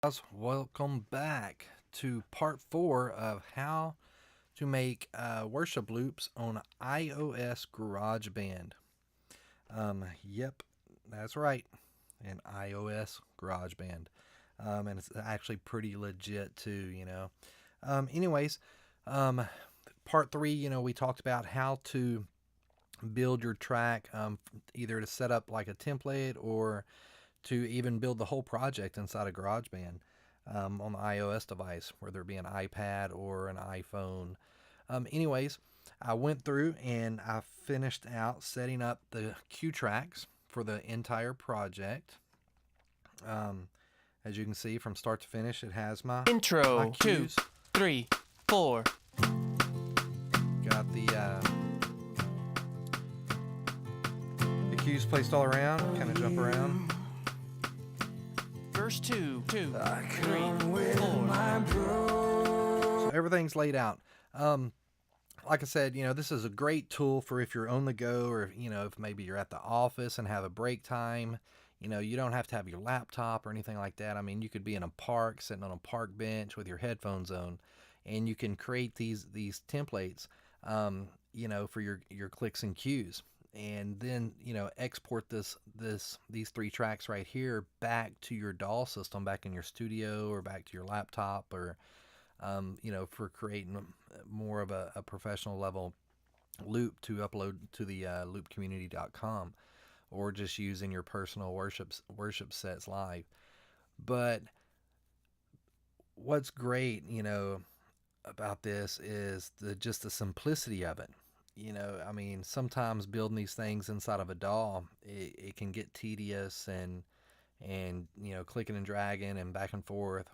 Guys, welcome back to part 4 of how to make worship loops on iOS Garageband. Yep, that's right, an iOS Garageband. And it's actually pretty legit too. Anyways, um, part 3, we talked about how to build your track, either to set up like a template or to even build the whole project inside of GarageBand on the iOS device, whether it be an iPad or an iPhone. Anyways, I went through and I finished out setting up the cue tracks for the entire project. As you can see, from start to finish, it has my intro, cues. 2, 3, 4. Got the cues placed all around, kind of jump around. Verse 2, 3, 4. So everything's laid out. Like I said, this is a great tool for if you're on the go, or if maybe you're at the office and have a break time. You don't have to have your laptop or anything like that. I mean, you could be in a park, sitting on a park bench with your headphones on, and you can create these templates, for your clicks and cues, and then export these 3 tracks right here back to your DAW system, back in your studio, or back to your laptop, or for creating more of a professional level loop to upload to the loopcommunity.com, or just using your personal worship sets live. But what's great, about this is just the simplicity of it. I mean, sometimes building these things inside of a DAW, it can get tedious, and clicking and dragging and back and forth.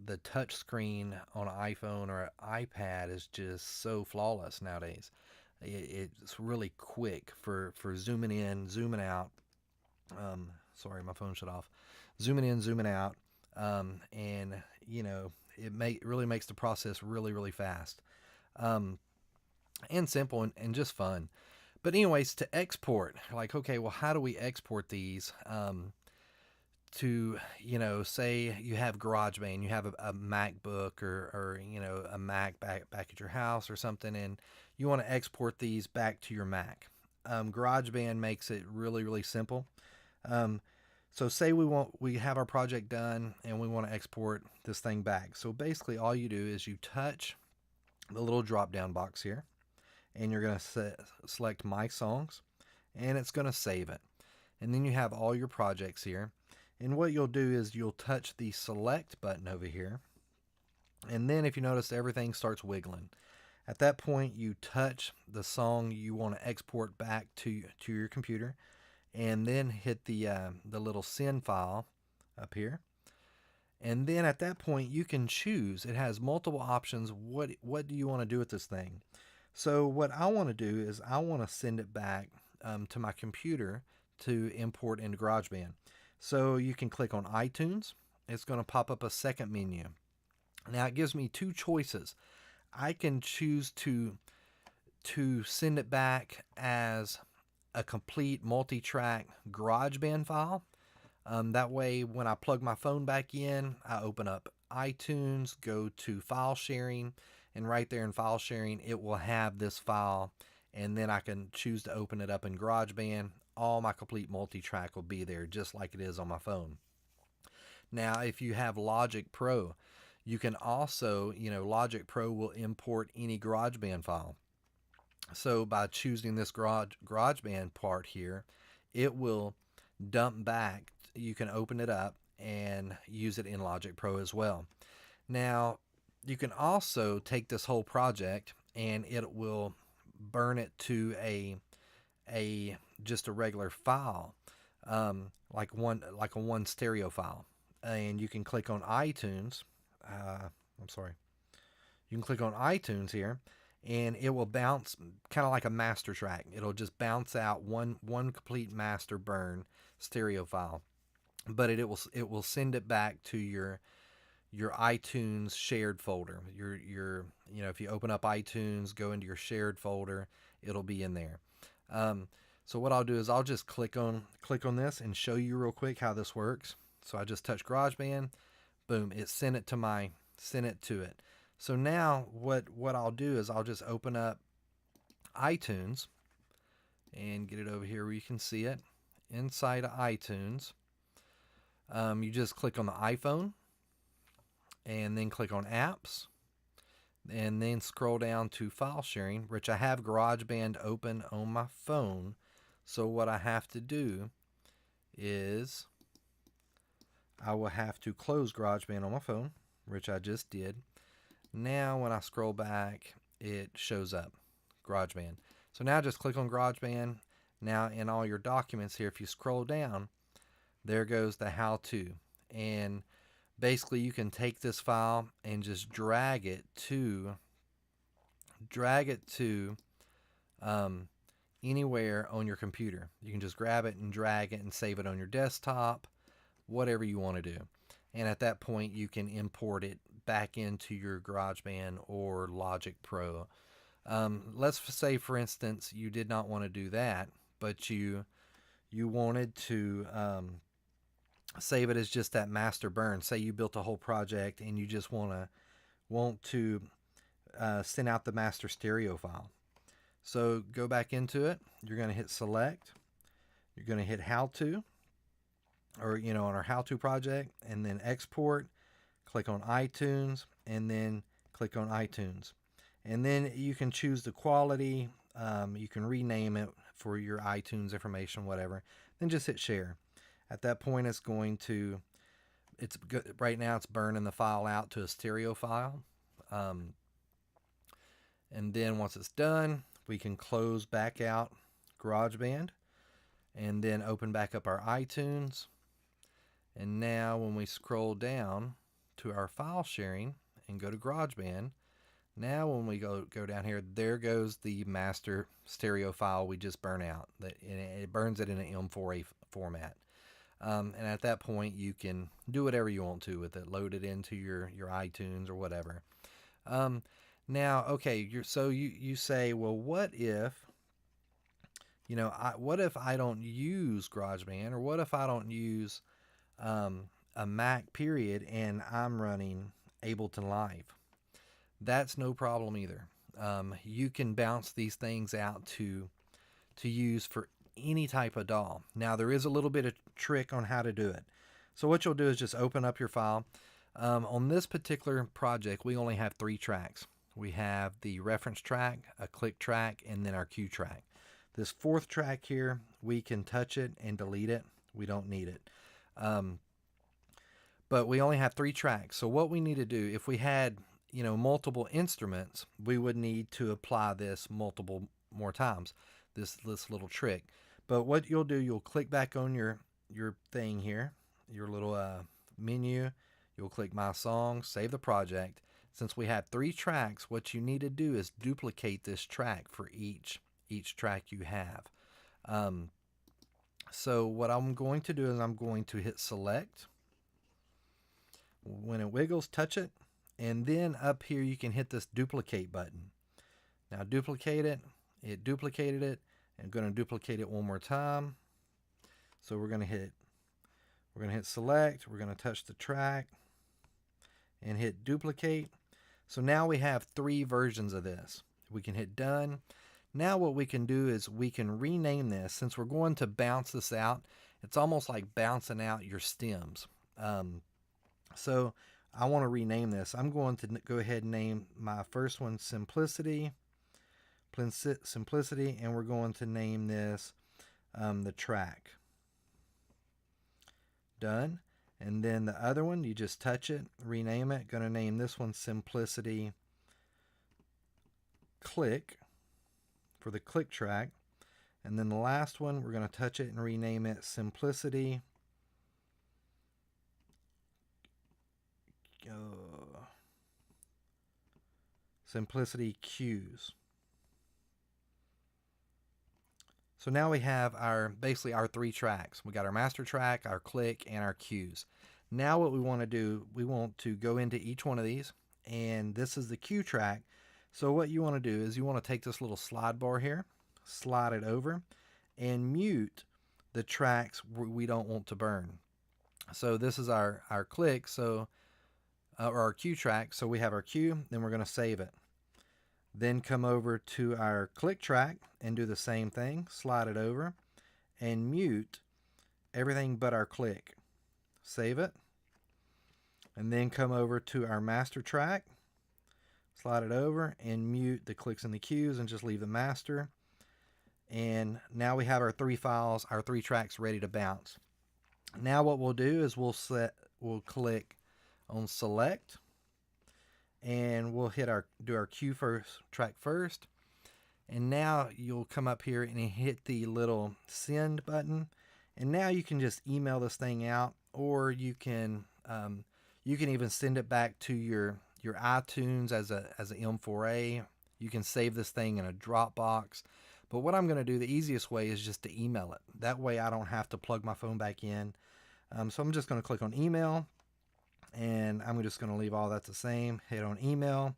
The touch screen on an iPhone or an iPad is just so flawless nowadays. It's really quick for zooming in, zooming out. Sorry, my phone shut off. Zooming in, zooming out, and it really makes the process really, really fast, and simple, and just fun. But anyways, to export, like, okay, well, how do we export these? To say you have GarageBand, you have a MacBook, or a Mac back at your house or something, and you want to export these back to your Mac. GarageBand makes it really, really simple. So say we have our project done and we want to export this thing back. So basically all you do is you touch the little drop down box here, and you're going to select My Songs, and it's going to save it. And then you have all your projects here. And what you'll do is you'll touch the select button over here. And then if you notice, everything starts wiggling. At that point, you touch the song you want to export back to your computer, and then hit the little send file up here. And then at that point, you can choose. It has multiple options. What do you want to do with this thing? So what I want to do is I want to send it back to my computer to import into GarageBand. So you can click on iTunes. It's going to pop up a second menu. Now it gives me 2 choices. I can choose to send it back as a complete multi-track GarageBand file. That way, when I plug my phone back in, I open up iTunes, go to file sharing, and right there in file sharing, it will have this file, and then I can choose to open it up in GarageBand. All my complete multi-track will be there, just like it is on my phone. Now, if you have Logic Pro, you can also, Logic Pro will import any GarageBand file. So by choosing this GarageBand part here, it will dump back. You can open it up and use it in Logic Pro as well. Now, you can also take this whole project and it will burn it to just a regular file, like a one stereo file. And you can click on iTunes. You can click on iTunes here, and it will bounce, kind of like a master track. It'll just bounce out one complete master burn stereo file, but it will send it back to your iTunes shared folder. Your if you open up iTunes, go into your shared folder, it'll be in there. So what I'll do is I'll just click on this and show you real quick how this works. So I just touch GarageBand, boom, it sent it to it. So now what I'll do is I'll just open up iTunes and get it over here where you can see it. Inside of iTunes, you just click on the iPhone and then click on apps and then scroll down to file sharing, which I have GarageBand open on my phone. So what I have to do is I will have to close GarageBand on my phone, which I just did. Now when I scroll back, it shows up, GarageBand. So now just click on GarageBand. Now in all your documents here, if you scroll down, there goes the how-to. And basically you can take this file and just drag it to anywhere on your computer. You can just grab it and drag it and save it on your desktop, whatever you want to do. And at that point you can import it back into your GarageBand or Logic Pro. Let's say for instance you did not want to do that, but you wanted to save it as just that master burn. Say you built a whole project and you just want to send out the master stereo file. So go back into it. You're going to hit select. You're going to hit how to, or on our how to project, and then export. Click on iTunes and then click on iTunes. And then you can choose the quality. You can rename it for your iTunes information, whatever. Then just hit share. At that point, right now it's burning the file out to a stereo file. And then once it's done, we can close back out GarageBand and then open back up our iTunes. And now when we scroll down to our file sharing and go to GarageBand, now when we go down here, there goes the master stereo file we just burn out. It burns it in an M4A format. And at that point, you can do whatever you want to with it. Load it into your iTunes or whatever. Now, okay, you say, well, what if I don't use GarageBand, or what if I don't use a Mac period and I'm running Ableton Live? That's no problem either. You can bounce these things out to use for any type of DAW. Now there is a little bit of trick on how to do it. So what you'll do is just open up your file. On this particular project, we only have 3 tracks. We have the reference track, a click track, and then our cue track. This 4th track here, we can touch it and delete it. We don't need it. But we only have 3 tracks. So what we need to do, if we had multiple instruments, we would need to apply this multiple more times, this little trick. But what you'll do, you'll click back on your thing here, your little menu. You'll click My Songs, save the project. Since we have 3 tracks, what you need to do is duplicate this track for each track you have. So what I'm going to do is I'm going to hit select. When it wiggles, touch it. And then up here you can hit this duplicate button. Now duplicate it. It duplicated it. I'm going to duplicate it one more time. So we're going to hit select. We're going to touch the track and hit duplicate. So now we have 3 versions of this. We can hit done. Now what we can do is we can rename this. Since we're going to bounce this out, it's almost like bouncing out your stems. So I want to rename this. I'm going to go ahead and name my first one Simplicity, and we're going to name this the track. Done. And then the other one, you just touch it, rename it. Going to name this one Simplicity Click for the click track. And then the last one, we're going to touch it and rename it Simplicity Cues. So now we have basically our 3 tracks. We got our master track, our click, and our cues. Now what we want to do, we want to go into each one of these, and this is the cue track. So what you want to do is you want to take this little slide bar here, slide it over, and mute the tracks we don't want to burn. So this is our click. So or our cue track. So we have our cue, then we're going to save it. Then come over to our click track and do the same thing. Slide it over and mute everything but our click. Save it. And then come over to our master track. Slide it over and mute the clicks and the cues and just leave the master. And now we have our 3 files, our 3 tracks ready to bounce. Now what we'll do is we'll click on select, and we'll do our cue track first. And now you'll come up here and hit the little send button, and now you can just email this thing out, or you can even send it back to your iTunes as a M4A. You can save this thing in a Dropbox. But what I'm going to do, the easiest way is just to email it. That way I don't have to plug my phone back in. So I'm just going to click on email, and I'm just going to leave all that the same. Hit on email.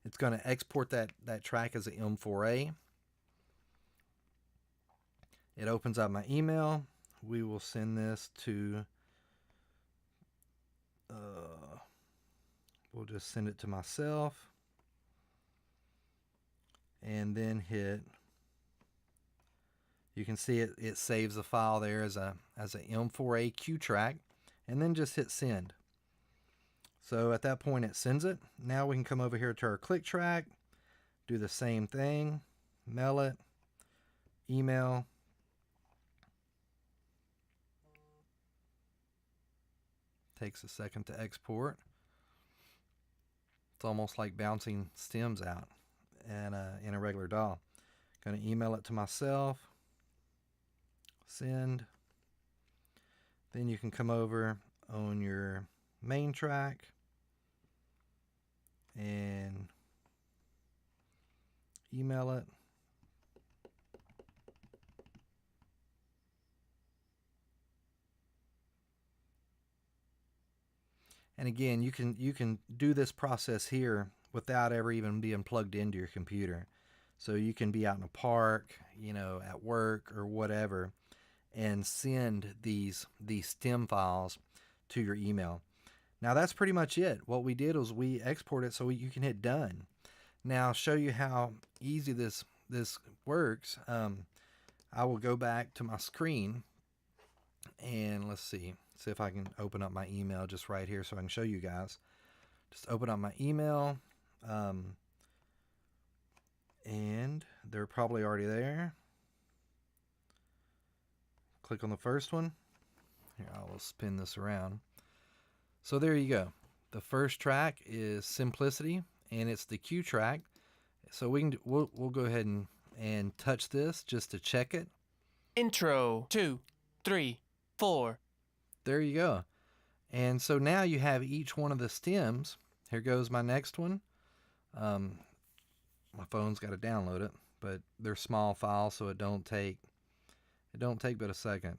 It's going to export that track as an M4A. It opens up my email. We will send this to, we'll just send it to myself, and then hit, you can see it saves the file there as a M4A cue track, and then just hit send. So at that point it sends it. Now we can come over here to our click track, do the same thing, mail it, email, takes a second to export. It's almost like bouncing stems out and in a regular DAW. Going to email it to myself, send. Then you can come over on your main track and email it. And again, you can do this process here without ever even being plugged into your computer. So you can be out in a park, at work or whatever, and send these stem files to your email. Now that's pretty much it. What we did was we export it so you can hit done. Now show you how easy this works. I will go back to my screen, and let's see if I can open up my email just right here so I can show you guys. Just open up my email, and they're probably already there. Click on the first one. Here, I will spin this around. So there you go. The first track is Simplicity, and it's the cue track. So we'll go ahead and touch this just to check it. Intro 2, 3, 4. There you go. And so now you have each one of the stems. Here goes my next one. My phone's got to download it, but they're small files, so it don't take but a second.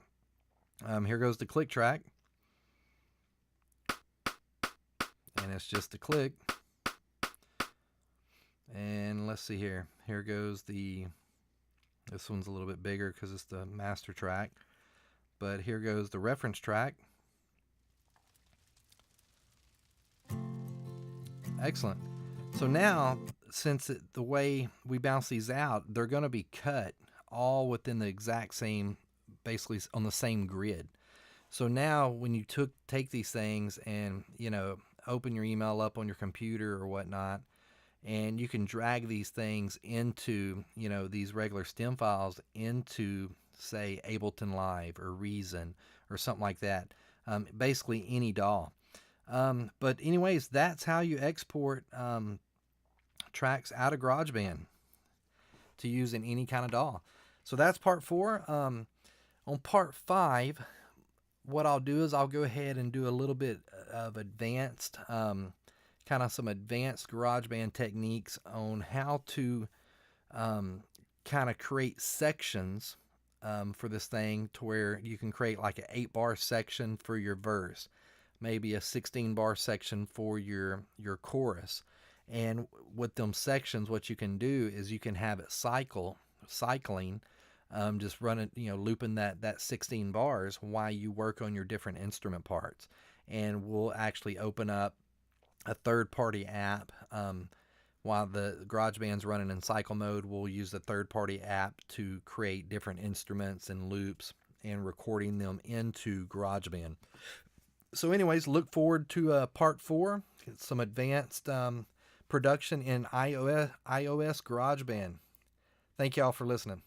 Here goes the click track, and it's just a click. And let's see here. Here goes this one's a little bit bigger because it's the master track. But here goes the reference track. Excellent. So now, since the way we bounce these out, they're going to be cut all within the exact same, basically on the same grid. So now when you take these things and, open your email up on your computer or whatnot, and you can drag these things into, these regular stem files into, say, Ableton Live or Reason or something like that. Basically any DAW. But anyways, that's how you export tracks out of GarageBand to use in any kind of DAW. So that's part 4. On part 5, what I'll do is I'll go ahead and do a little bit of advanced, kind of some advanced GarageBand techniques on how to kind of create sections for this thing, to where you can create like an 8-bar section for your verse, maybe a 16-bar section for your chorus. And with them sections, what you can do is you can have it cycling, just running, looping that 16 bars while you work on your different instrument parts. And we'll actually open up a third-party app. While the GarageBand's running in cycle mode, we'll use the third-party app to create different instruments and loops and recording them into GarageBand. So anyways, look forward to part 4, some advanced production in iOS GarageBand. Thank y'all for listening.